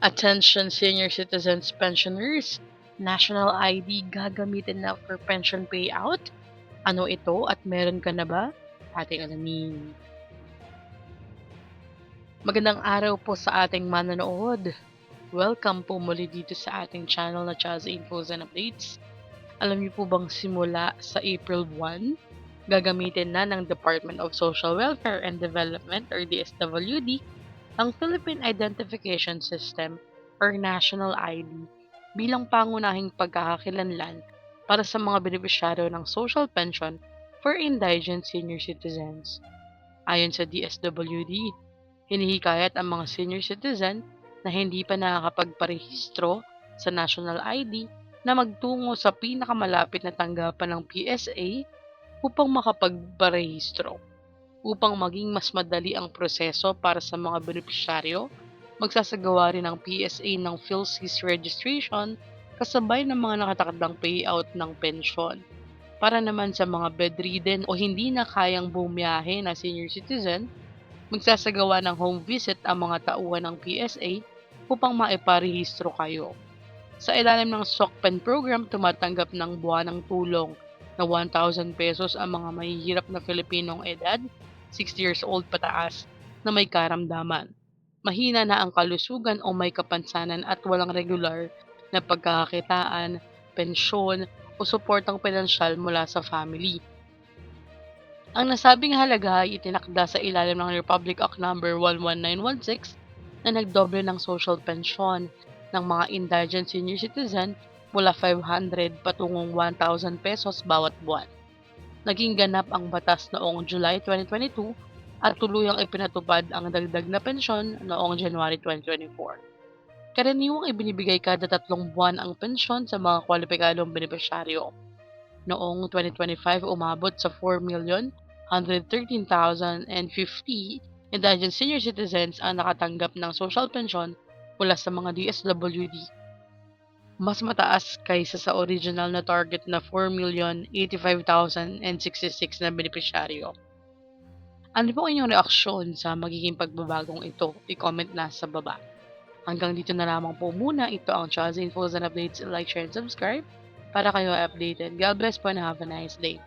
Attention senior citizens pensioners, national ID gagamitin na for pension payout? Ano ito at meron ka na ba? Ating alamin. Magandang araw po sa ating manonood. Welcome po muli dito sa ating channel na Chaz Infos and Updates. Alam niyo po bang simula sa April 1, gagamitin na ng Department of Social Welfare and Development or DSWD ang Philippine Identification System or National ID bilang pangunahing pagkakakilanlan para sa mga benepisyaryo ng social pension for indigent senior citizens. Ayon sa DSWD, hinihikayat ang mga senior citizen na hindi pa nakakapagparehistro sa National ID na magtungo sa pinakamalapit na tanggapan ng PSA upang makapagparehistro. Upang maging mas madali ang proseso para sa mga benepisyaryo, magsasagawa rin ang PSA ng PhilSys registration kasabay ng mga nakatakdang payout ng pensyon. Para naman sa mga bedridden o hindi na kayang bumiyahe na senior citizen, magsasagawa ng home visit ang mga tauhan ng PSA upang maiparehistro kayo. Sa ilalim ng SOCPEN program, tumatanggap ng buwanang tulong na 1,000 pesos ang mga mahihirap na Filipinong edad, 60 years old pataas, na may karamdaman. Mahina na ang kalusugan o may kapansanan at walang regular na pagkakakitaan, pensyon o suportang pinansyal mula sa family. Ang nasabing halaga ay itinakda sa ilalim ng Republic Act No. 11916 na nagdoble ng social pension ng mga indigent senior citizen mula 500 patungong 1,000 pesos bawat buwan. Naging ganap ang batas noong July 2022 at tuluyang ipinatupad ang dagdag na pensyon noong January 2024. Karaniwang ibinibigay kada 3 buwan ang pensyon sa mga kwalipikadong benepisyaryo. Noong 2025, umabot sa 4,113,050 indigent senior citizens ang nakatanggap ng social pension mula sa mga DSWD. Mas mataas kaysa sa original na target na 4,085,066 na benepisyaryo. Ano po inyong reaksyon sa magiging pagbabagong ito? I-comment na sa baba. Hanggang dito na lamang po muna. Ito ang Chaz Infos and Updates. Like, share, and subscribe para kayo updated. God bless po and have a nice day.